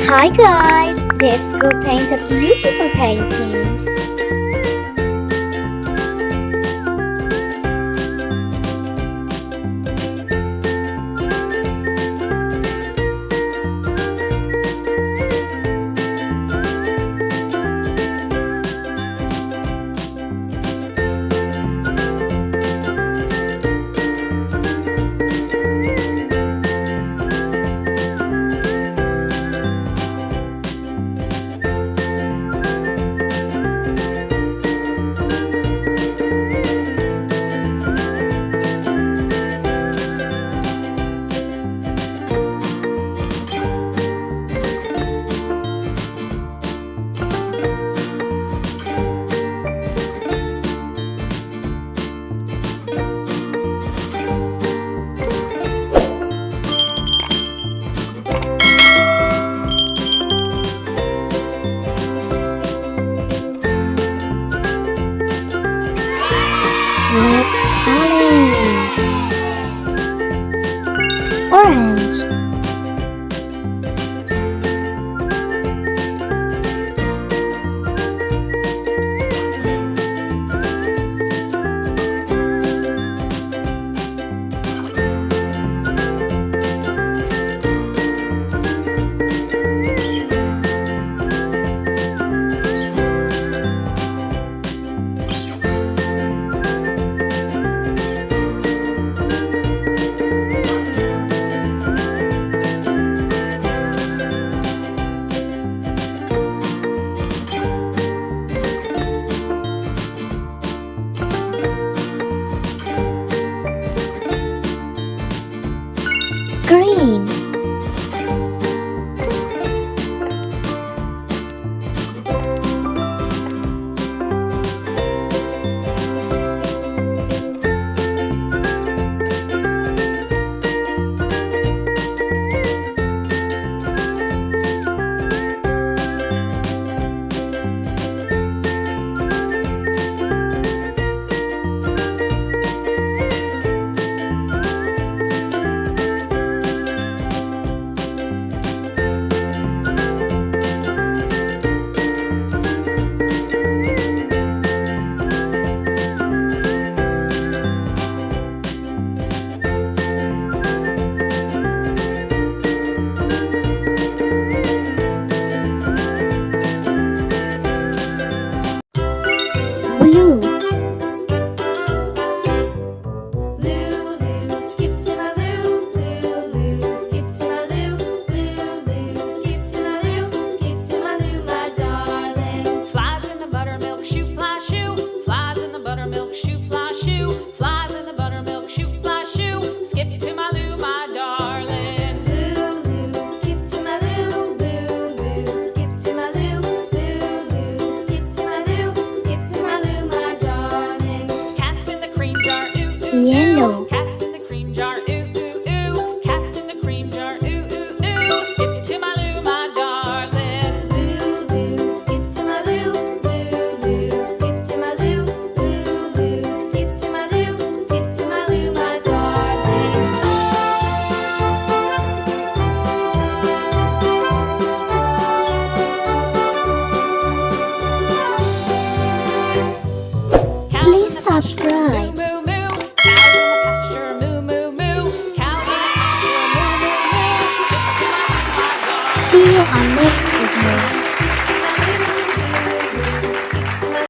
Hi guys, let's go paint a beautiful painting. Let's color in orange, green, blue, Lulu, skip to my Lou, Lulu, skip to my Lou, Lulu, skip to my Lou, skip to my Lou, my darling. Flies in the buttermilk shoe, fly shoe. Flies in the buttermilk shoe, fly shoe. Flies in the buttermilk shoe, fly shoe. Skip to my Lou, my darling. Lulu, skip to my Lou, Lulu, skip to my Lou, Lulu, skip to my Lou, skip to my Lou, my darling. Cats in the cream jar, ooh, ooh, yellow, cats in the cream jar, ooh, ooh, ooh. Cats in the cream jar, ooh, ooh, ooh. Skip to my Lou, my darling. Lulu, skip to my Lou, Lulu, skip to my Lou, Lulu, skip to my Lou, skip to my Lou, my darling. please subscribe. Moo, moo, moo. Cows in the pasture, moo, moo, moo. Cows in the pasture, moo, moo, moo. Skip to my Lou, my darling. See you on next video.